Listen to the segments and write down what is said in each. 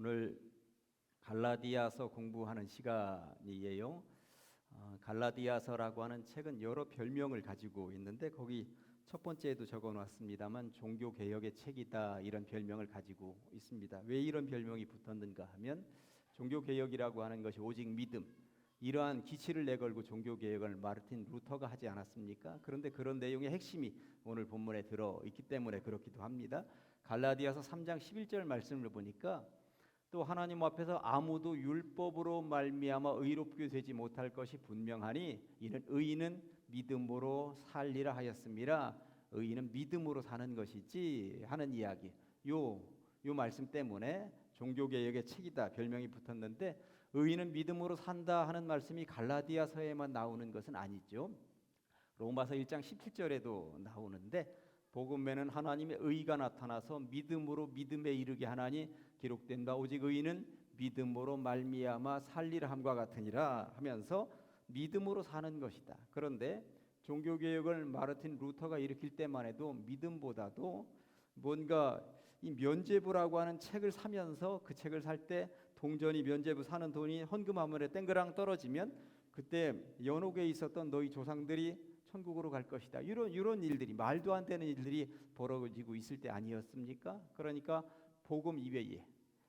오늘 갈라디아서 공부하는 시간이에요. 갈라디아서라고 하는 책은 여러 별명을 가지고 있는데 거기 첫 번째에도 적어놨습니다만 종교개혁의 책이다 이런 별명을 가지고 있습니다. 왜 이런 별명이 붙었는가 하면 종교개혁이라고 하는 것이 오직 믿음, 이러한 기치를 내걸고 종교개혁을 마르틴 루터가 하지 않았습니까? 그런데 그런 내용의 핵심이 오늘 본문에 들어있기 때문에 그렇기도 합니다. 갈라디아서 3장 11절 말씀을 보니까 또 하나님 앞에서 아무도 율법으로 말미암아 의롭게 되지 못할 것이 분명하니 이는 의인은 믿음으로 살리라 하였습니다. 의인은 믿음으로 사는 것이지 하는 이야기. 요 말씀 때문에 종교개혁의 책이다 별명이 붙었는데 의인은 믿음으로 산다 하는 말씀이 갈라디아서에만 나오는 것은 아니죠. 로마서 1장 17절에도 나오는데 복음에는 하나님의 의가 나타나서 믿음으로 믿음에 이르게 하나니 기록된 바 오직 의인은 믿음으로 말미암아 살리라 함과 같으니라 하면서 믿음으로 사는 것이다. 그런데 종교개혁을 마르틴 루터가 일으킬 때만 해도 믿음보다도 뭔가 이 면죄부라고 하는 책을 사면서 그 책을 살 때 동전이 면죄부 사는 돈이 헌금화물에 땡그랑 떨어지면 그때 연옥에 있었던 너희 조상들이 천국으로 갈 것이다. 이런 일들이 말도 안 되는 일들이 벌어지고 있을 때 아니었습니까? 그러니까 복음 이외에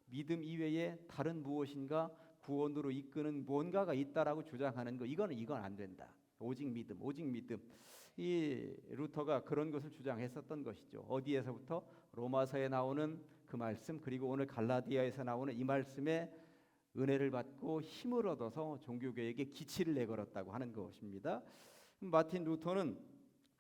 믿음 이외에 다른 무엇인가 구원으로 이끄는 뭔가가 있다라고 주장하는 거 이건 안 된다. 오직 믿음. 이 루터가 그런 것을 주장했었던 것이죠. 어디에서부터? 로마서에 나오는 그 말씀 그리고 오늘 갈라디아에서 나오는 이 말씀에 은혜를 받고 힘을 얻어서 종교개혁의 기치를 내걸었다고 하는 것입니다. 마틴 루터는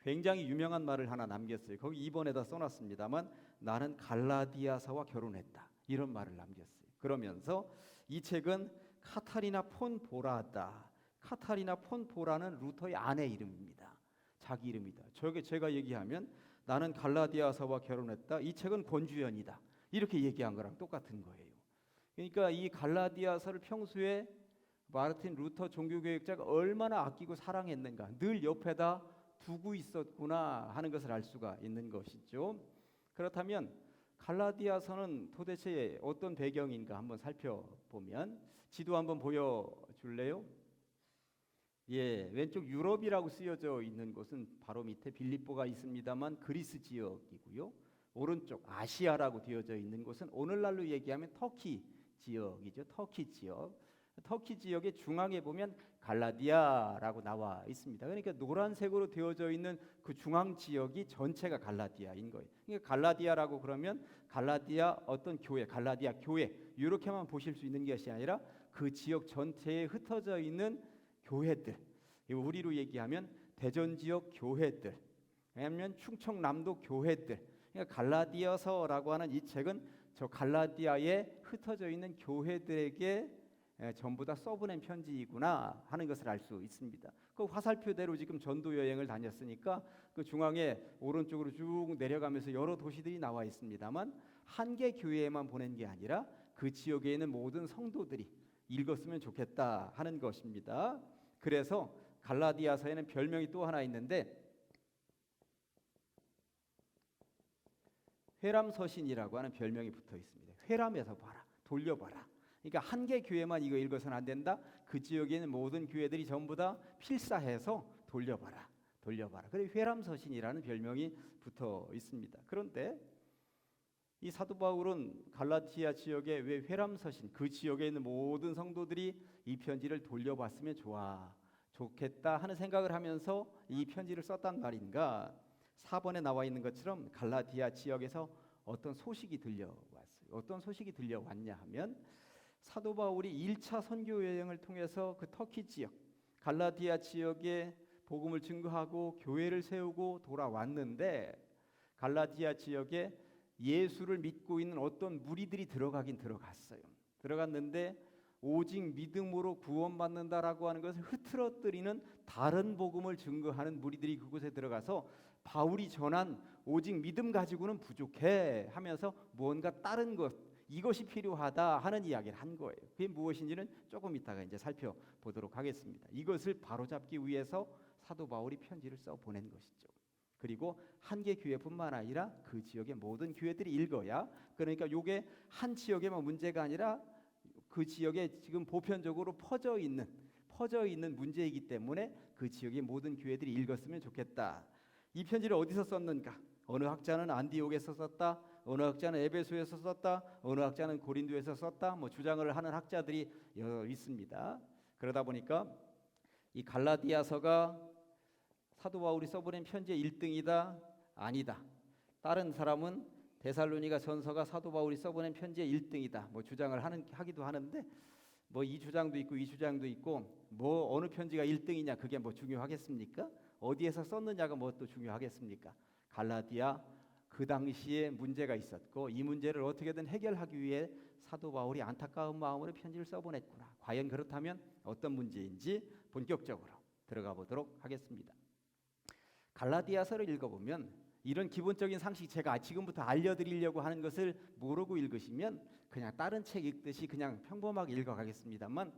굉장히 유명한 말을 하나 남겼어요. 거기 2번에다 써놨습니다만 나는 갈라디아서와 결혼했다. 이런 말을 남겼어요. 그러면서 이 책은 카타리나 폰 보라다. 카타리나 폰 보라는 루터의 아내 이름입니다. 자기 이름이다. 제가 얘기하면 나는 갈라디아서와 결혼했다. 이 책은 권주연이다. 이렇게 얘기한 거랑 똑같은 거예요. 그러니까 이 갈라디아서를 평소에 마르틴 루터 종교개혁자가 얼마나 아끼고 사랑했는가, 늘 옆에다 두고 있었구나 하는 것을 알 수가 있는 것이죠. 그렇다면 갈라디아서는 도대체 어떤 배경인가 한번 살펴보면 지도 한번 보여줄래요? 왼쪽 유럽이라고 쓰여져 있는 곳은 바로 밑에 빌립보가 있습니다만 그리스 지역이고요. 오른쪽 아시아라고 되어져 있는 곳은 오늘날로 얘기하면 터키 지역이죠. 터키 지역. 터키 지역의 중앙에 보면 갈라디아라고 나와 있습니다. 그러니까 노란색으로 되어져 있는 그 중앙 지역이 전체가 갈라디아인 거예요. 그러니까 갈라디아라고 그러면 갈라디아 어떤 교회, 갈라디아 교회 이렇게만 보실 수 있는 것이 아니라 그 지역 전체에 흩어져 있는 교회들, 우리로 얘기하면 대전 지역 교회들, 아니면 충청남도 교회들. 그러니까 갈라디아서라고 하는 이 책은 저 갈라디아에 흩어져 있는 교회들에게 전부 다 써보낸 편지이구나 하는 것을 알 수 있습니다. 그 화살표대로 지금 전도 여행을 다녔으니까 그 중앙에 오른쪽으로 쭉 내려가면서 여러 도시들이 나와 있습니다만 한 개 교회에만 보낸 게 아니라 그 지역에 있는 모든 성도들이 읽었으면 좋겠다 하는 것입니다. 그래서 갈라디아서에는 별명이 또 하나 있는데 회람서신이라고 하는 별명이 붙어 있습니다. 회람해서 봐라, 돌려봐라. 그러니까 한 개 교회만 이거 읽어서는 안 된다. 그 지역에 있는 모든 교회들이 전부 다 필사해서 돌려봐라. 그래서 회람서신이라는 별명이 붙어 있습니다. 그런데 이 사도 바울은 갈라티아 지역에 왜 회람서신, 그 지역에 있는 모든 성도들이 이 편지를 돌려봤으면 좋겠다 하는 생각을 하면서 이 편지를 썼단 말인가? 4번에 나와 있는 것처럼 갈라디아 지역에서 어떤 소식이 들려왔어요. 어떤 소식이 들려왔냐 하면 사도 바울이 1차 선교 여행을 통해서 그 터키 지역, 갈라디아 지역에 복음을 증거하고 교회를 세우고 돌아왔는데 갈라디아 지역에 예수를 믿고 있는 어떤 무리들이 들어가긴 들어갔어요. 들어갔는데 오직 믿음으로 구원받는다라고 하는 것을 흐트러뜨리는 다른 복음을 증거하는 무리들이 그곳에 들어가서 바울이 전한 오직 믿음 가지고는 부족해 하면서 무언가 다른 것 이것이 필요하다 하는 이야기를 한 거예요. 그게 무엇인지는 조금 이따가 이제 살펴보도록 하겠습니다. 이것을 바로잡기 위해서 사도 바울이 편지를 써 보낸 것이죠. 그리고 한 개 교회뿐만 아니라 그 지역의 모든 교회들이 읽어야, 그러니까 이게 한 지역에만 문제가 아니라 그 지역에 지금 보편적으로 퍼져 있는 문제이기 때문에 그 지역의 모든 교회들이 읽었으면 좋겠다. 이 편지를 어디서 썼는가? 어느 학자는 안디옥에서 썼다, 어느 학자는 에베소에서 썼다, 어느 학자는 고린도에서 썼다, 뭐 주장을 하는 학자들이 여러 있습니다. 그러다 보니까 이 갈라디아서가 사도 바울이 써보낸 편지의 1등이다, 아니다. 다른 사람은 데살로니가 전서가 사도 바울이 써보낸 편지의 1등이다, 뭐 주장을 하기도 하는데, 뭐 이 주장도 있고 이 주장도 있고, 뭐 어느 편지가 1등이냐 그게 뭐 중요하겠습니까? 어디에서 썼느냐가 뭐 또 중요하겠습니까? 갈라디아 그 당시에 문제가 있었고 이 문제를 어떻게든 해결하기 위해 사도 바울이 안타까운 마음으로 편지를 써보냈구나. 과연 그렇다면 어떤 문제인지 본격적으로 들어가 보도록 하겠습니다. 갈라디아서를 읽어보면 이런 기본적인 상식, 제가 지금부터 알려드리려고 하는 것을 모르고 읽으시면 그냥 다른 책 읽듯이 그냥 평범하게 읽어가겠습니다만,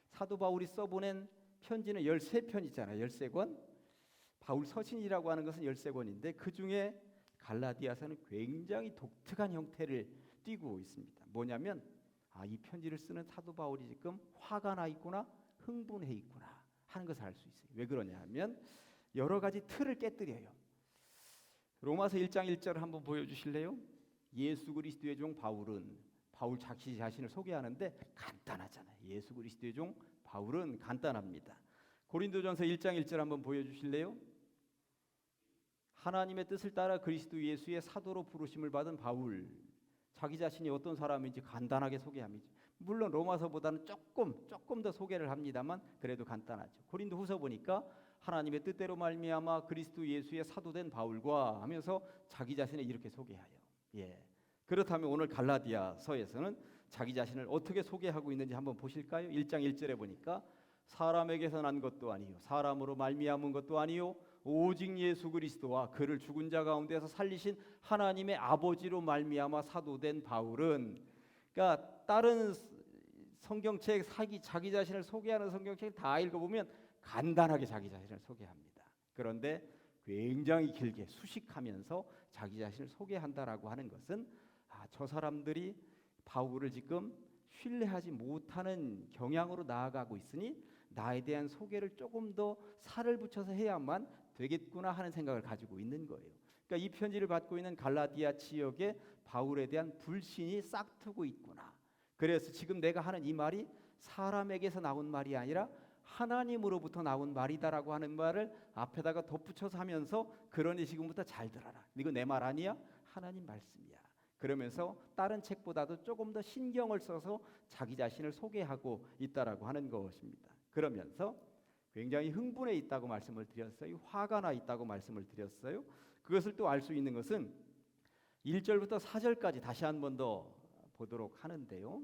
사도 바울이 써보낸 편지는 13편이잖아요. 13권. 바울 서신이라고 하는 것은 13권인데 그 중에 갈라디아서는 굉장히 독특한 형태를 띠고 있습니다. 뭐냐면 이 편지를 쓰는 사도 바울이 지금 화가 나 있구나, 흥분해 있구나 하는 것을 알 수 있어요. 왜 그러냐 하면 여러 가지 틀을 깨뜨려요. 로마서 1장 1절을 한번 보여주실래요? 예수 그리스도의 종 바울은, 바울 자신을 소개하는데 간단하잖아요. 예수 그리스도의 종 바울은 간단합니다. 고린도전서 1장 1절 한번 보여주실래요? 하나님의 뜻을 따라 그리스도 예수의 사도로 부르심을 받은 바울, 자기 자신이 어떤 사람인지 간단하게 소개합니다. 물론 로마서보다는 조금 더 소개를 합니다만 그래도 간단하죠. 고린도후서 보니까 하나님의 뜻대로 말미암아 그리스도 예수의 사도된 바울과 하면서 자기 자신을 이렇게 소개해요. 예. 그렇다면 오늘 갈라디아서에서는 자기 자신을 어떻게 소개하고 있는지 한번 보실까요? 1장 1절에 보니까 사람에게서 난 것도 아니요 사람으로 말미암은 것도 아니요 오직 예수 그리스도와 그를 죽은 자 가운데서 살리신 하나님의 아버지로 말미암아 사도된 바울은, 그러니까 다른 성경책 자기 자신을 소개하는 성경책 다 읽어보면 간단하게 자기 자신을 소개합니다. 그런데 굉장히 길게 수식하면서 자기 자신을 소개한다라고 하는 것은 저 사람들이 바울을 지금 신뢰하지 못하는 경향으로 나아가고 있으니 나에 대한 소개를 조금 더 살을 붙여서 해야만 되겠구나 하는 생각을 가지고 있는 거예요. 그러니까 이 편지를 받고 있는 갈라디아 지역에 바울에 대한 불신이 싹트고 있구나. 그래서 지금 내가 하는 이 말이 사람에게서 나온 말이 아니라 하나님으로부터 나온 말이다라고 하는 말을 앞에다가 덧붙여서 하면서, 그러니 지금부터 잘 들어라. 이거 내 말 아니야? 하나님 말씀이야. 그러면서 다른 책보다도 조금 더 신경을 써서 자기 자신을 소개하고 있다라고 하는 것입니다. 그러면서 굉장히 흥분해 있다고 말씀을 드렸어요. 화가 나 있다고 말씀을 드렸어요. 그것을 또 알 수 있는 것은 1절부터 4절까지 다시 한 번 더 보도록 하는데요.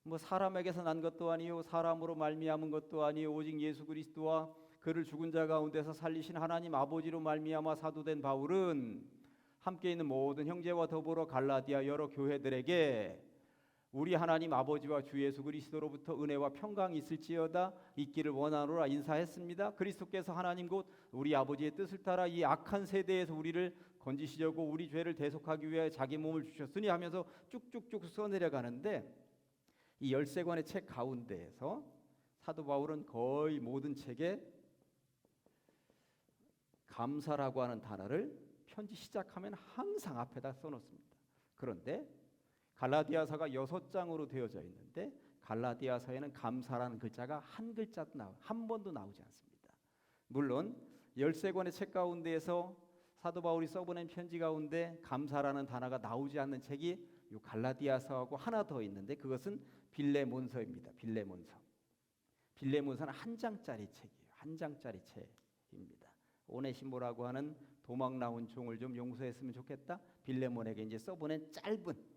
뭐 사람에게서 난 것도 아니요 사람으로 말미암은 것도 아니요 오직 예수 그리스도와 그를 죽은 자 가운데서 살리신 하나님 아버지로 말미암아 사도된 바울은 함께 있는 모든 형제와 더불어 갈라디아 여러 교회들에게 우리 하나님 아버지와 주 예수 그리스도로부터 은혜와 평강이 있을지어다 있기를 원하노라 인사했습니다. 그리스도께서 하나님 곧 우리 아버지의 뜻을 따라 이 악한 세대에서 우리를 건지시려고 우리 죄를 대속하기 위해 자기 몸을 주셨으니 하면서 쭉쭉쭉 써내려가는데, 이 13권의 책 가운데에서 사도 바울은 거의 모든 책에 감사라고 하는 단어를 편지 시작하면 항상 앞에다 써놓습니다. 그런데 갈라디아서가 6장으로 되어져 있는데 갈라디아서에는 감사라는 글자가 한 번도 나오지 않습니다. 물론 13권의 책 가운데에서 사도 바울이 써보낸 편지 가운데 감사라는 단어가 나오지 않는 책이 이 갈라디아서하고 하나 더 있는데 그것은 빌레몬서입니다. 빌레몬서는 한 장짜리 책이에요. 한 장짜리 책입니다. 오네시모라고 하는 도망 나온 종을 좀 용서했으면 좋겠다. 빌레몬에게 이제 써보낸 짧은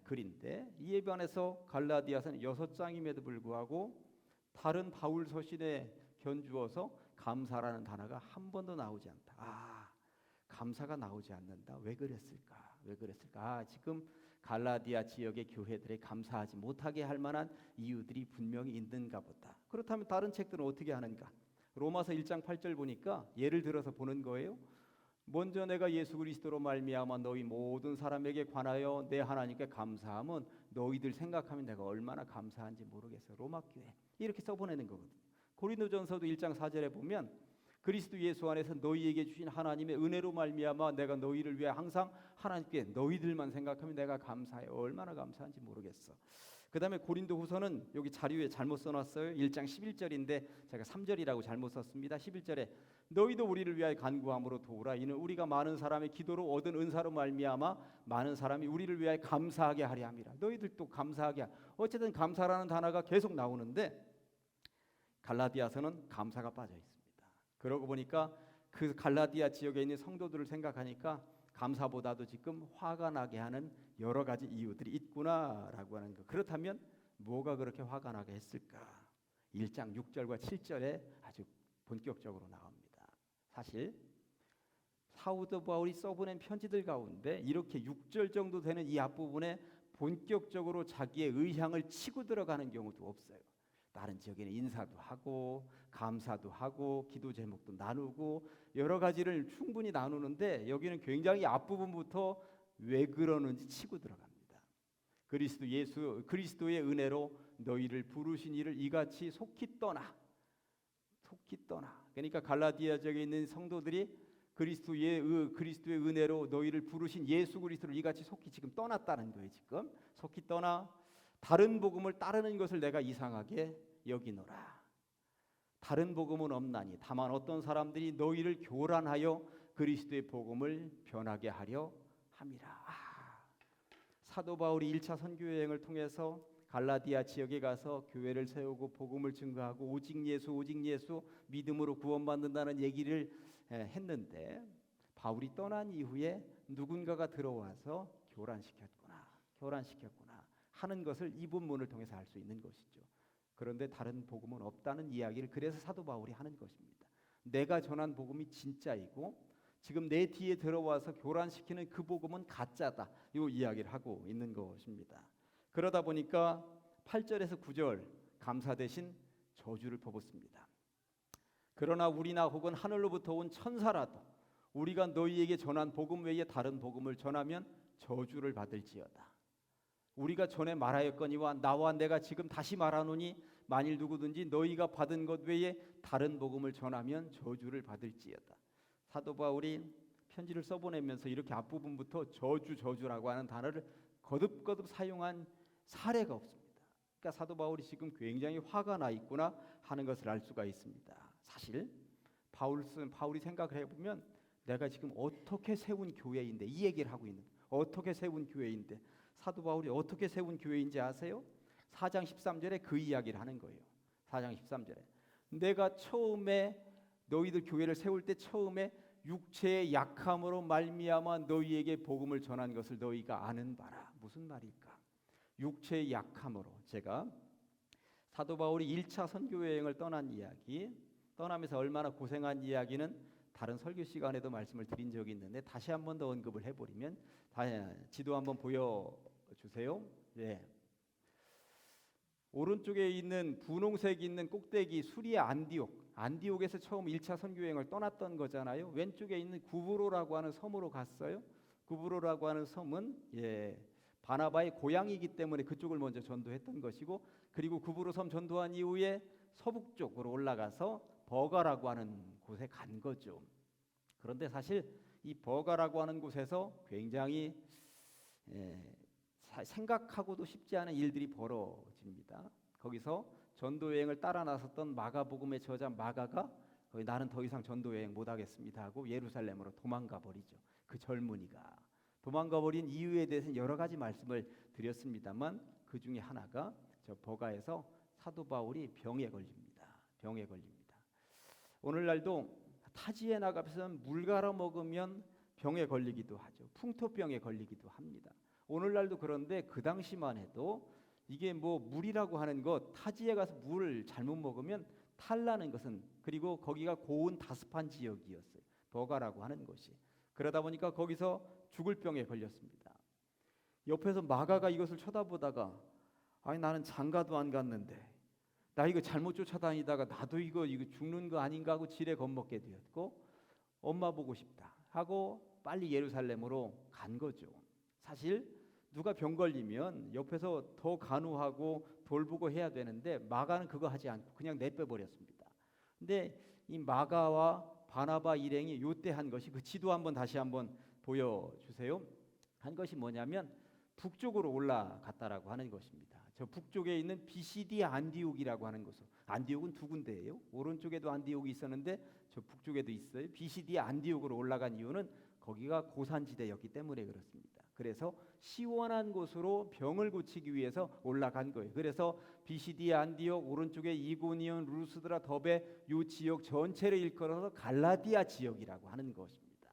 글인데, 이에 반해서 갈라디아서는 6장임에도 불구하고 다른 바울 서신에 견주어서 감사라는 단어가 한 번도 나오지 않다. 감사가 나오지 않는다. 왜 그랬을까? 지금 갈라디아 지역의 교회들에 감사하지 못하게 할 만한 이유들이 분명히 있는가 보다. 그렇다면 다른 책들은 어떻게 하는가? 로마서 1장 8절 보니까 예를 들어서 보는 거예요. 먼저 내가 예수 그리스도로 말미암아 너희 모든 사람에게 관하여 내 하나님께 감사함은 너희들 생각하면 내가 얼마나 감사한지 모르겠어. 로마 교회 이렇게 써보내는 거거든. 고린도전서도 1장 4절에 보면 그리스도 예수 안에서 너희에게 주신 하나님의 은혜로 말미암아 내가 너희를 위해 항상 하나님께 너희들만 생각하면 내가 감사해. 얼마나 감사한지 모르겠어. 그 다음에 고린도후서는 여기 자료에 잘못 써놨어요. 1장 11절인데 제가 3절이라고 잘못 썼습니다. 11절에 너희도 우리를 위하여 간구함으로 도우라. 이는 우리가 많은 사람의 기도로 얻은 은사로 말미암아 많은 사람이 우리를 위하여 감사하게 하려 함이라. 너희들도 감사하게 어쨌든 감사라는 단어가 계속 나오는데 갈라디아서는 감사가 빠져 있습니다. 그러고 보니까 그 갈라디아 지역에 있는 성도들을 생각하니까 감사보다도 지금 화가 나게 하는 여러 가지 이유들이 있구나라고 하는 거. 그렇다면 뭐가 그렇게 화가 나게 했을까? 1장 6절과 7절에 아주 본격적으로 나옵니다. 사실 사도 바울이 써보낸 편지들 가운데 이렇게 6절 정도 되는 이 앞부분에 본격적으로 자기의 의향을 치고 들어가는 경우도 없어요. 다른 지역에는 인사도 하고 감사도 하고 기도 제목도 나누고 여러 가지를 충분히 나누는데 여기는 굉장히 앞부분부터 왜 그러는지 치고 들어갑니다. 그리스도의 은혜로 너희를 부르신 이를 이같이 속히 떠나. 그러니까 갈라디아 지역에 있는 성도들이 그리스도의 은혜로 너희를 부르신 예수 그리스도를 이같이 속히 지금 떠났다는 거예요. 지금 속히 떠나 다른 복음을 따르는 것을 내가 이상하게 여기노라. 다른 복음은 없나니 다만 어떤 사람들이 너희를 교란하여 그리스도의 복음을 변하게 하려 함이라. 사도 바울이 1차 선교 여행을 통해서 갈라디아 지역에 가서 교회를 세우고 복음을 증거하고 오직 예수 믿음으로 구원받는다는 얘기를 했는데 바울이 떠난 이후에 누군가가 들어와서 교란시켰구나 하는 것을 이 본문을 통해서 알 수 있는 것이죠. 그런데 다른 복음은 없다는 이야기를 그래서 사도 바울이 하는 것입니다. 내가 전한 복음이 진짜이고 지금 내 뒤에 들어와서 교란시키는 그 복음은 가짜다. 이 이야기를 하고 있는 것입니다. 그러다 보니까 8절에서 9절 감사 대신 저주를 퍼붓습니다. 그러나 우리나 혹은 하늘로부터 온 천사라도 우리가 너희에게 전한 복음 외에 다른 복음을 전하면 저주를 받을지어다. 우리가 전에 말하였거니와 나와 내가 지금 다시 말하노니 만일 누구든지 너희가 받은 것 외에 다른 복음을 전하면 저주를 받을지어다. 사도 바울이 편지를 써보내면서 이렇게 앞부분부터 저주라고 하는 단어를 거듭거듭 사용한 사례가 없습니다. 그러니까 사도 바울이 지금 굉장히 화가 나 있구나 하는 것을 알 수가 있습니다. 사실 바울이 생각을 해보면 내가 지금 어떻게 세운 교회인데 이 얘기를 하고 있는 어떻게 세운 교회인데 사도 바울이 어떻게 세운 교회인지 아세요? 4장 13절에 그 이야기를 하는 거예요. 4장 13절에 내가 처음에 너희들 교회를 세울 때 처음에 육체의 약함으로 말미암아 너희에게 복음을 전한 것을 너희가 아는 바라. 무슨 말일까? 육체의 약함으로 제가 사도 바울이 1차 선교 여행을 떠난 이야기 떠나면서 얼마나 고생한 이야기는 다른 설교 시간에도 말씀을 드린 적이 있는데 다시 한 번 더 언급을 해버리면 지도 한번 보여주세요. 네. 오른쪽에 있는 분홍색 있는 꼭대기 수리아 안디옥에서 처음 1차 선교 여행을 떠났던 거잖아요. 왼쪽에 있는 구브로라고 하는 섬으로 갔어요. 구브로라고 하는 섬은 바나바의 고향이기 때문에 그쪽을 먼저 전도했던 것이고 그리고 구브로 섬 전도한 이후에 서북쪽으로 올라가서 버가라고 하는 곳에 간 거죠. 그런데 사실 이 버가라고 하는 곳에서 굉장히 생각하고도 쉽지 않은 일들이 벌어집니다. 거기서 전도 여행을 따라 나섰던 마가복음의 저자 마가가 나는 더 이상 전도 여행 못 하겠습니다 하고 예루살렘으로 도망가 버리죠. 그 젊은이가 도망가 버린 이유에 대해서는 여러 가지 말씀을 드렸습니다만 그 중에 하나가 저 버가에서 사도 바울이 병에 걸립니다. 오늘날도 타지에 나가서 물 갈아 먹으면 병에 걸리기도 하죠. 풍토병에 걸리기도 합니다. 오늘날도 그런데 그 당시만 해도 이게 뭐 물이라고 하는 것 타지에 가서 물을 잘못 먹으면 탈나는 것은 그리고 거기가 고온 다습한 지역이었어요. 버가라고 하는 곳이. 그러다 보니까 거기서 죽을 병에 걸렸습니다. 옆에서 마가가 이것을 쳐다보다가 아니 나는 장가도 안 갔는데 나 이거 잘못 쫓아다니다가 나도 이거 죽는 거 아닌가 하고 지레 겁먹게 되었고 엄마 보고 싶다 하고 빨리 예루살렘으로 간 거죠. 사실 누가 병 걸리면 옆에서 더 간호하고 돌보고 해야 되는데 마가는 그거 하지 않고 그냥 내빼 버렸습니다. 근데 이 마가와 바나바 일행이 요때 한 것이, 그 지도 한번 다시 한번 보여주세요. 한 것이 뭐냐면 북쪽으로 올라갔다라고 하는 것입니다. 저 북쪽에 있는 비시디 안디옥이라고 하는 곳. 안디옥은 두 군데예요. 오른쪽에도 안디옥이 있었는데 저 북쪽에도 있어요. 비시디 안디옥으로 올라간 이유는 거기가 고산지대였기 때문에 그렇습니다. 그래서 시원한 곳으로 병을 고치기 위해서 올라간 거예요. 그래서 비시디 안디옥, 오른쪽에 이고니온, 루스드라, 더베 이 지역 전체를 일컬어서 갈라디아 지역이라고 하는 것입니다.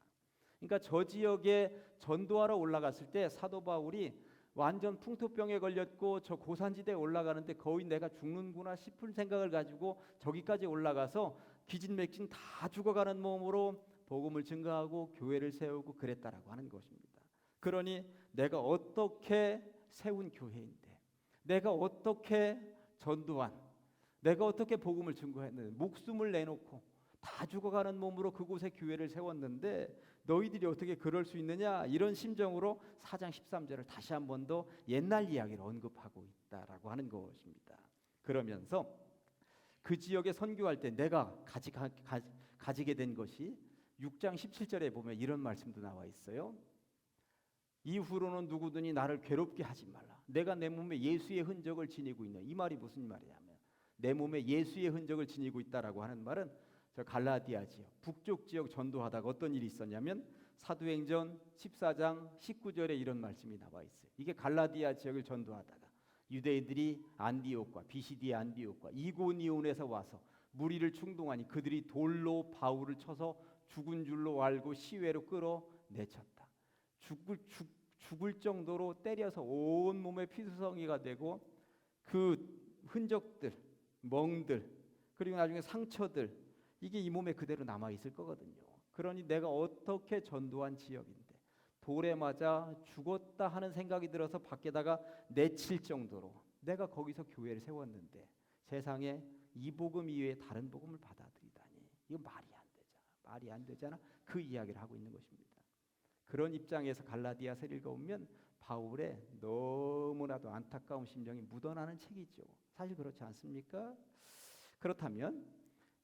그러니까 저 지역에 전도하러 올라갔을 때 사도 바울이 완전 풍토병에 걸렸고 저 고산지대에 올라가는데 거의 내가 죽는구나 싶은 생각을 가지고 저기까지 올라가서 기진맥진 다 죽어가는 몸으로 복음을 증거하고 교회를 세우고 그랬다라고 하는 것입니다. 그러니 내가 어떻게 세운 교회인데, 내가 어떻게 전도한, 내가 어떻게 복음을 증거했는데, 목숨을 내놓고 다 죽어가는 몸으로 그곳에 교회를 세웠는데 너희들이 어떻게 그럴 수 있느냐, 이런 심정으로 4장 13절을 다시 한 번 더 옛날 이야기를 언급하고 있다라고 하는 것입니다. 그러면서 그 지역에 선교할 때 내가 가지게 된 것이 6장 17절에 보면 이런 말씀도 나와 있어요. 이후로는 누구든지 나를 괴롭게 하지 말라. 내가 내 몸에 예수의 흔적을 지니고 있네. 이 말이 무슨 말이냐면 내 몸에 예수의 흔적을 지니고 있다라고 하는 말은 저 갈라디아 지역, 북쪽 지역 전도하다가 어떤 일이 있었냐면 사도행전 14장 19절에 이런 말씀이 나와 있어요. 이게 갈라디아 지역을 전도하다가 유대인들이 안디옥과 비시디 안디옥과 이고니온에서 와서 무리를 충동하니 그들이 돌로 바울을 쳐서 죽은 줄로 알고 시외로 끌어내쳤다. 죽을 정도로 때려서 온 몸에 피투성이가 되고 그 흔적들, 멍들, 그리고 나중에 상처들, 이게 이 몸에 그대로 남아 있을 거거든요. 그러니 내가 어떻게 전도한 지역인데 돌에 맞아 죽었다 하는 생각이 들어서 밖에다가 내칠 정도로 내가 거기서 교회를 세웠는데 세상에 이 복음 이외에 다른 복음을 받아들이다니, 이거 말이 안 되잖아. 그 이야기를 하고 있는 것입니다. 그런 입장에서 갈라디아서를 읽어보면 바울의 너무나도 안타까운 심정이 묻어나는 책이죠. 사실 그렇지 않습니까? 그렇다면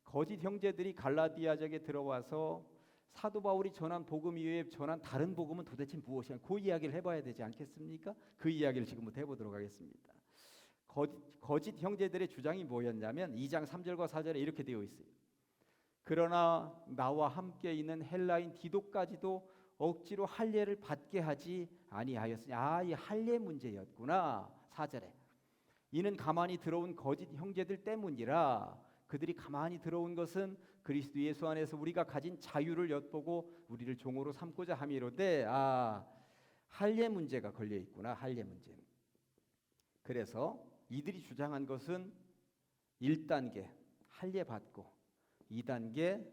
거짓 형제들이 갈라디아 지역에 들어와서 사도 바울이 전한 복음 이외에 전한 다른 복음은 도대체 무엇이냐, 그 이야기를 해봐야 되지 않겠습니까? 그 이야기를 지금부터 해보도록 하겠습니다. 거짓 형제들의 주장이 뭐였냐면 2장 3절과 4절에 이렇게 되어 있어요. 그러나 나와 함께 있는 헬라인 디도까지도 억지로 할례를 받게 하지 아니하였으니, 이 할례 문제였구나. 4절에 이는 가만히 들어온 거짓 형제들 때문이라. 그들이 가만히 들어온 것은 그리스도 예수 안에서 우리가 가진 자유를 엿보고 우리를 종으로 삼고자 함이로되, 할례 문제가 걸려 있구나. 할례 문제. 그래서 이들이 주장한 것은 1단계 할례 받고 2단계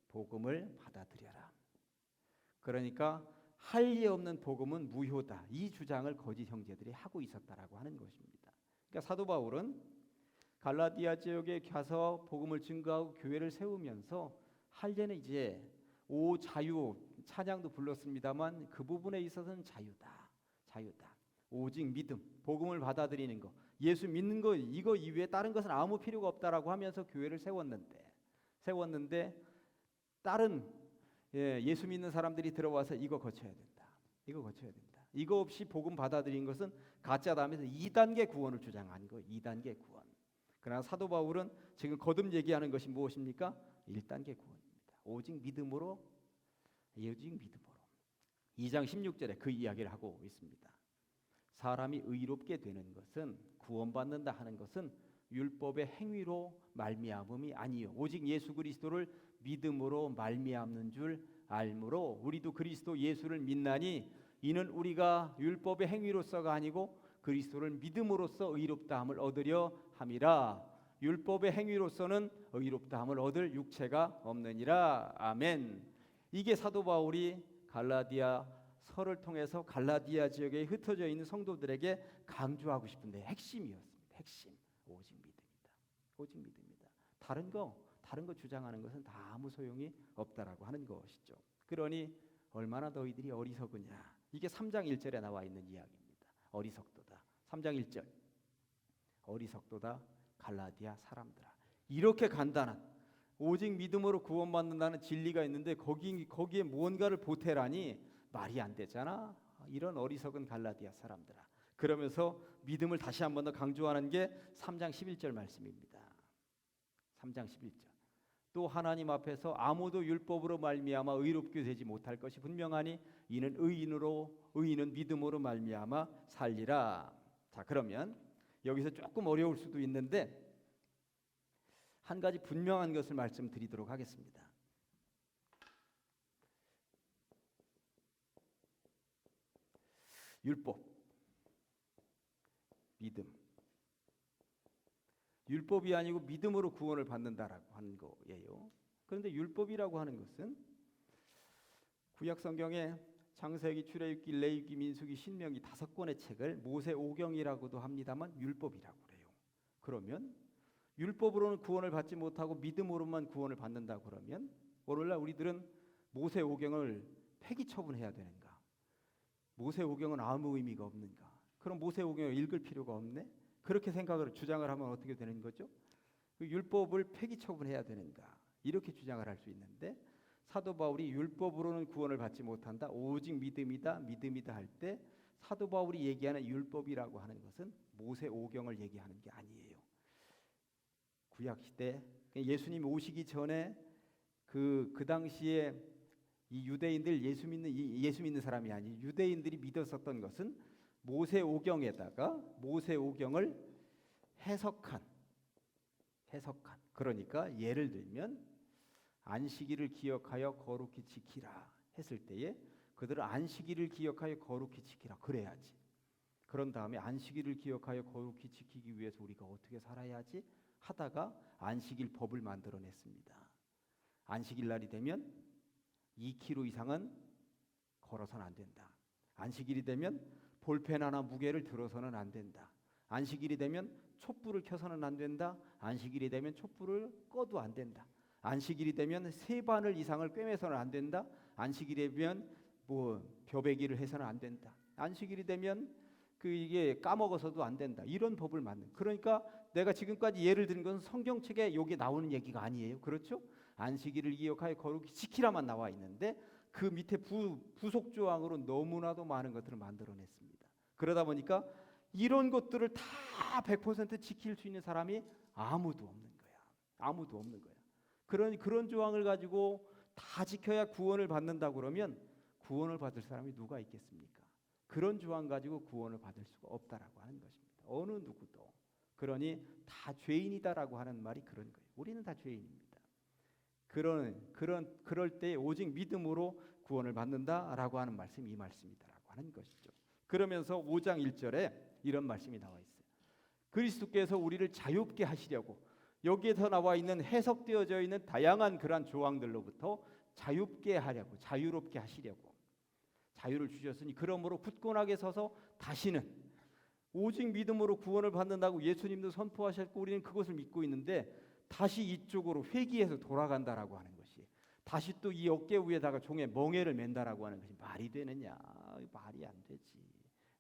복음을 받아들여라. 그러니까 할례 없는 복음은 무효다. 이 주장을 거짓 형제들이 하고 있었다라고 하는 것입니다. 그러니까 사도 바울은 갈라디아 지역에 가서 복음을 증거하고 교회를 세우면서 할례는 이제 자유, 찬양도 불렀습니다만 그 부분에 있어서는 자유다. 오직 믿음, 복음을 받아들이는 거, 예수 믿는 거, 이거 이외에 다른 것은 아무 필요가 없다라고 하면서 교회를 세웠는데 다른 예수 믿는 사람들이 들어와서 이거 거쳐야 된다. 이거 없이 복음 받아들인 것은 가짜다 하면서 2단계 구원을 주장한 거예요. 2단계 구원. 그러나 사도 바울은 지금 거듭 얘기하는 것이 무엇입니까? 1단계 구원입니다. 오직 믿음으로. 2장 16절에 그 이야기를 하고 있습니다. 사람이 의롭게 되는 것은, 구원받는다 하는 것은 율법의 행위로 말미암음이 아니요 오직 예수 그리스도를 믿음으로 말미암는 줄 알므로 우리도 그리스도 예수를 믿나니 이는 우리가 율법의 행위로서가 아니고 그리스도를 믿음으로써 의롭다함을 얻으려 함이라. 율법의 행위로서는 의롭다함을 얻을 육체가 없느니라. 아멘. 이게 사도 바울이 갈라디아 서를 통해서 갈라디아 지역에 흩어져 있는 성도들에게 강조하고 싶은데 핵심이었습니다. 핵심. 오직 믿음이다. 다른 거 주장하는 것은 다 아무 소용이 없다라고 하는 것이죠. 그러니 얼마나 너희들이 어리석으냐. 이게 3장 1절에 나와 있는 이야기입니다. 어리석도다. 3장 1절. 어리석도다 갈라디아 사람들아. 이렇게 간단한 오직 믿음으로 구원받는다는 진리가 있는데 거기에 무언가를 보태라니 말이 안 되잖아. 이런 어리석은 갈라디아 사람들아. 그러면서 믿음을 다시 한 번 더 강조하는 게 3장 11절 말씀입니다. 3장 11절. 또 하나님 앞에서 아무도 율법으로 말미암아 의롭게 되지 못할 것이 분명하니 이는 의인은 믿음으로 말미암아 살리라. 자, 그러면 여기서 조금 어려울 수도 있는데 한 가지 분명한 것을 말씀드리도록 하겠습니다. 율법, 믿음. 율법이 아니고 믿음으로 구원을 받는다라고 하는 거예요. 그런데 율법이라고 하는 것은 구약 성경에 창세기, 출애굽기, 레위기, 민수기, 신명기 5권의 책을 모세오경이라고도 합니다만 율법이라고 그래요. 그러면 율법으로는 구원을 받지 못하고 믿음으로만 구원을 받는다 그러면 오늘날 우리들은 모세오경을 폐기 처분해야 되는가? 모세오경은 아무 의미가 없는가? 그럼 모세오경을 읽을 필요가 없네? 그렇게 주장을 하면 어떻게 되는 거죠? 율법을 폐기 처분해야 되는가? 이렇게 주장을 할 수 있는데 사도 바울이 율법으로는 구원을 받지 못한다. 오직 믿음이다 할 때 사도 바울이 얘기하는 율법이라고 하는 것은 모세오경을 얘기하는 게 아니에요. 구약 시대 예수님이 오시기 전에 그 당시에 이 유대인들 예수 믿는 사람이 아닌 유대인들이 믿었었던 것은 모세오경에다가 모세오경을 해석한 그러니까 예를 들면 안식일을 기억하여 거룩히 지키라 했을 때에 그들은 안식일을 기억하여 거룩히 지키라 그래야지. 그런 다음에 안식일을 기억하여 거룩히 지키기 위해서 우리가 어떻게 살아야지 하다가 안식일 법을 만들어냈습니다. 안식일 날이 되면 2km 이상은 걸어서는 안 된다. 안식일이 되면 볼펜 하나 무게를 들어서는 안 된다. 안식일이 되면 촛불을 켜서는 안 된다. 안식일이 되면 촛불을 꺼도 안 된다. 안식일이 되면 3바늘 이상을 꿰매서는 안 된다. 안식일이 되면 벼베기를 해서는 안 된다. 안식일이 되면 이게 까먹어서도 안 된다. 이런 법을 만든. 그러니까 내가 지금까지 예를 든 건 성경책에 여기 나오는 얘기가 아니에요. 그렇죠? 안식일을 기억하여 거룩히 지키라만 나와 있는데 그 밑에 부속 조항으로 너무나도 많은 것들을 만들어냈습니다. 그러다 보니까 이런 것들을 다 100% 지킬 수 있는 사람이 아무도 없는 거야. 아무도 없는 거야. 그런 조항을 가지고 다 지켜야 구원을 받는다 그러면 구원을 받을 사람이 누가 있겠습니까? 그런 조항 가지고 구원을 받을 수가 없다라고 하는 것입니다. 어느 누구도. 그러니 다 죄인이다라고 하는 말이 그런 거예요. 우리는 다 죄인입니다. 그럴 때 오직 믿음으로 구원을 받는다라고 하는 말씀이 이 말씀이다라고 하는 것이죠. 그러면서 5장 1절에 이런 말씀이 나와 있어요. 그리스도께서 우리를 자유롭게 하시려고 여기에서 나와 있는 해석되어져 있는 다양한 그러한 조항들로부터 자유롭게 하시려고 자유를 주셨으니 그러므로 굳건하게 서서 다시는 오직 믿음으로 구원을 받는다고 예수님도 선포하셨고 우리는 그것을 믿고 있는데 다시 이쪽으로 회귀해서 돌아간다라고 하는 것이 다시 또 이 어깨 위에다가 종의 멍에를 맨다라고 하는 것이 말이 되느냐? 말이 안 되지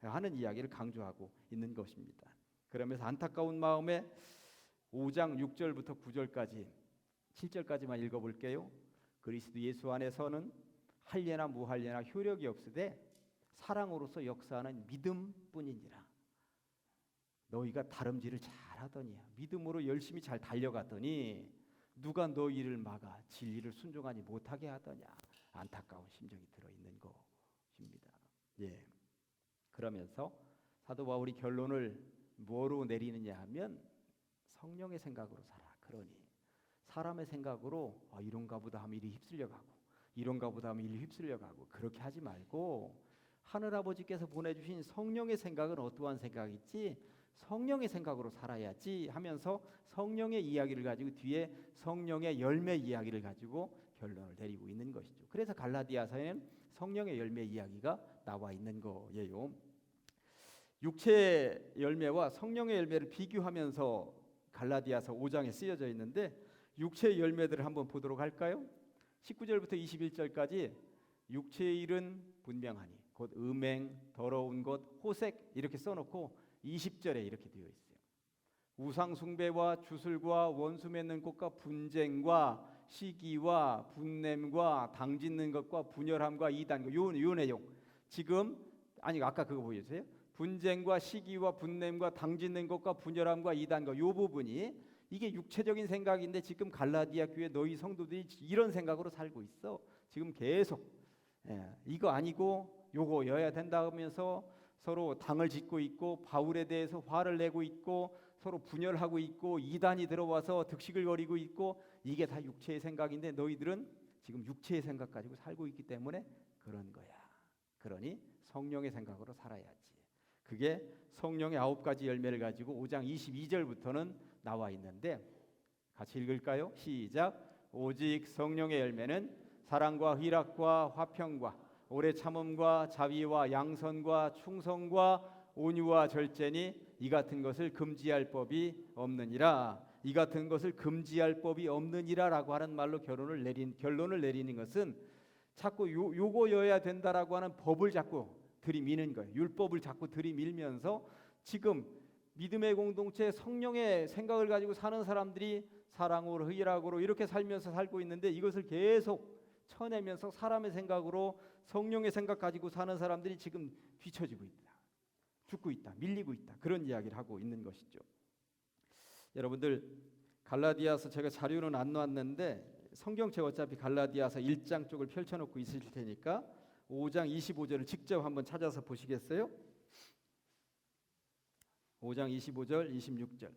하는 이야기를 강조하고 있는 것입니다. 그러면서 안타까운 마음에 5장 6절부터 9절까지 7절까지만 읽어볼게요. 그리스도 예수 안에서는 할례나 무할례나 효력이 없으되 사랑으로서 역사하는 믿음뿐이니라. 너희가 다름질을 잘하더니 믿음으로 열심히 잘 달려갔더니 누가 너희를 막아 진리를 순종하지 못하게 하더냐. 안타까운 심정이 들어있는 것입니다. 예. 그러면서 사도 바울이 결론을 뭐로 내리느냐 하면 성령의 생각으로 살아. 그러니 사람의 생각으로 이런가 보다 하면 일이 휩쓸려가고 이런가 보다 하면 일이 휩쓸려가고 그렇게 하지 말고 하늘아버지께서 보내주신 성령의 생각은 어떠한 생각이지 성령의 생각으로 살아야지 하면서 성령의 이야기를 가지고 뒤에 성령의 열매 이야기를 가지고 결론을 내리고 있는 것이죠. 그래서 갈라디아서에는 성령의 열매 이야기가 나와 있는 거예요. 육체의 열매와 성령의 열매를 비교하면서 갈라디아서 5장에 쓰여져 있는데 육체의 열매들을 한번 보도록 할까요? 19절부터 21절까지 육체의 일은 분명하니 곧 음행, 더러운 것, 호색 이렇게 써놓고 20절에 이렇게 되어 있어요. 우상 숭배와 주술과 원수 맺는 것과 분쟁과 시기와 분냄과 당짓는 것과 분열함과 이단과 요 내용. 지금 아니 아까 그거 보여주세요. 분쟁과 시기와 분냄과 당짓는 것과 분열함과 이단과 요 부분이 이게 육체적인 생각인데 지금 갈라디아 교회 너희 성도들이 이런 생각으로 살고 있어. 지금 계속 이거 아니고 요거여야 된다면서 서로 당을 짓고 있고 바울에 대해서 화를 내고 있고 서로 분열하고 있고 이단이 들어와서 득식을 거리고 있고 이게 다 육체의 생각인데 너희들은 지금 육체의 생각 가지고 살고 있기 때문에 그런 거야. 그러니 성령의 생각으로 살아야지. 그게 성령의 9가지 열매를 가지고 5장 22절부터는 나와 있는데 같이 읽을까요? 시작. 오직 성령의 열매는 사랑과 희락과 화평과 오래 참음과 자비와 양선과 충성과 온유와 절제니 이 같은 것을 금지할 법이 없느니라. 이 같은 것을 금지할 법이 없느니라라고 하는 말로 결론을 내리는 것은 자꾸 요거여야 된다라고 하는 법을 자꾸 들이미는 거예요. 율법을 자꾸 들이밀면서 지금 믿음의 공동체 성령의 생각을 가지고 사는 사람들이 사랑으로 희락으로 이렇게 살면서 살고 있는데 이것을 계속 쳐내면서 사람의 생각으로 성령의 생각 가지고 사는 사람들이 지금 뒤처지고 있다. 죽고 있다. 밀리고 있다. 그런 이야기를 하고 있는 것이죠. 여러분들 갈라디아서 제가 자료는 안 놨는데 성경책 어차피 갈라디아서 1장 쪽을 펼쳐놓고 있으실 테니까 5장 25절을 직접 한번 찾아서 보시겠어요? 5장 25절 26절.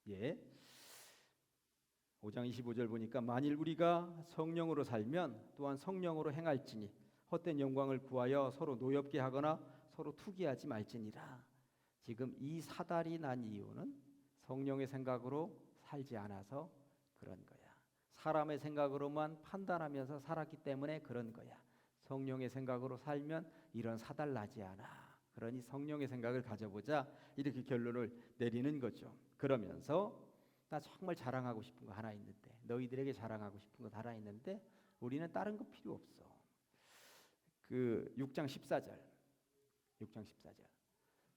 예. 5장 25절 보니까 만일 우리가 성령으로 살면 또한 성령으로 행할지니 헛된 영광을 구하여 서로 노엽게 하거나 서로 투기하지 말지니라. 지금 이 사달이 난 이유는 성령의 생각으로 살지 않아서 그런 거야. 사람의 생각으로만 판단하면서 살았기 때문에 그런 거야. 성령의 생각으로 살면 이런 사달 나지 않아. 그러니 성령의 생각을 가져보자. 이렇게 결론을 내리는 거죠. 그러면서 나 정말 자랑하고 싶은 거 하나 있는데 너희들에게 자랑하고 싶은 거 하나 있는데 우리는 다른 거 필요 없어. 그 6장 14절.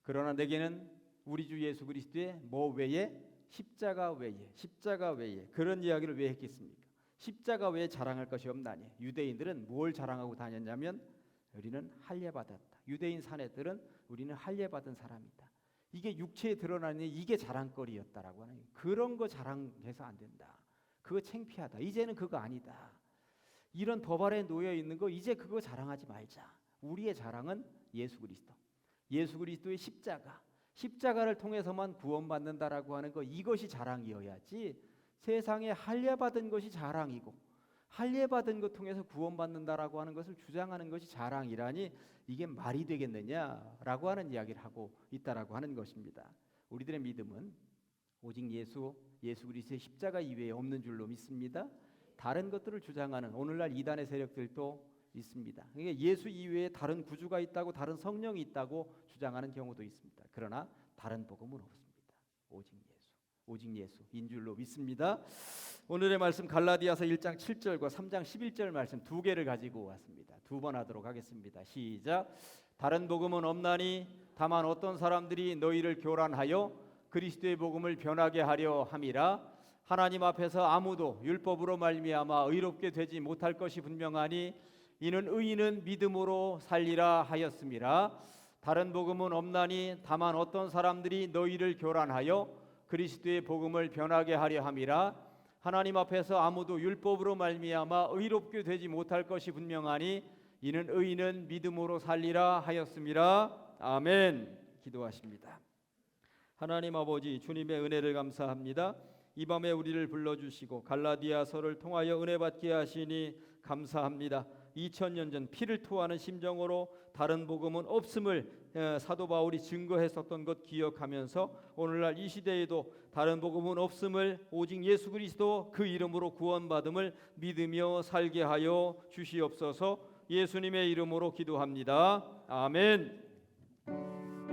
그러나 내게는 우리 주 예수 그리스도의 뭐 외에 십자가 외에 그런 이야기를 왜 했겠습니까? 십자가 외에 자랑할 것이 없나니. 유대인들은 뭘 자랑하고 다녔냐면 우리는 할례 받았다. 유대인 사내들은 우리는 할례 받은 사람이다. 이게 육체에 드러나는 이게 자랑거리였다라고 하는 그런 거 자랑해서 안 된다. 그거 창피하다. 이제는 그거 아니다. 이런 법 아래 놓여 있는 거 이제 그거 자랑하지 말자. 우리의 자랑은 예수 그리스도. 예수 그리스도의 십자가를 통해서만 구원받는다라고 하는 거 이것이 자랑이어야지. 세상에 할례 받은 것이 자랑이고 할례 받은 것 통해서 구원받는다라고 하는 것을 주장하는 것이 자랑이라니 이게 말이 되겠느냐라고 하는 이야기를 하고 있다라고 하는 것입니다. 우리들의 믿음은 오직 예수 그리스도의 십자가 이외에 없는 줄로 믿습니다. 다른 것들을 주장하는 오늘날 이단의 세력들도 있습니다. 그러니까 예수 이외에 다른 구주가 있다고 다른 성령이 있다고 주장하는 경우도 있습니다. 그러나 다른 복음은 없습니다. 오직 예수인 줄로 믿습니다. 오늘의 말씀 갈라디아서 1장 7절과 3장 11절 말씀 두 개를 가지고 왔습니다. 두 번 하도록 하겠습니다. 시작. 다른 복음은 없나니 다만 어떤 사람들이 너희를 교란하여 그리스도의 복음을 변하게 하려 함이라. 하나님 앞에서 아무도 율법으로 말미암아 의롭게 되지 못할 것이 분명하니 이는 의인은 믿음으로 살리라 하였음이라. 다른 복음은 없나니 다만 어떤 사람들이 너희를 교란하여 그리스도의 복음을 변하게 하려 함이라. 하나님 앞에서 아무도 율법으로 말미암아 의롭게 되지 못할 것이 분명하니 이는 의인은 믿음으로 살리라 하였음이라. 아멘. 기도하십니다. 하나님 아버지 주님의 은혜를 감사합니다. 이 밤에 우리를 불러주시고 갈라디아서를 통하여 은혜 받게 하시니 감사합니다. 2000년 전 피를 토하는 심정으로 다른 복음은 없음을 사도 바울이 증거했었던 것 기억하면서 오늘날 이 시대에도 다른 복음은 없음을 오직 예수 그리스도 그 이름으로 구원받음을 믿으며 살게 하여 주시옵소서. 예수님의 이름으로 기도합니다. 아멘.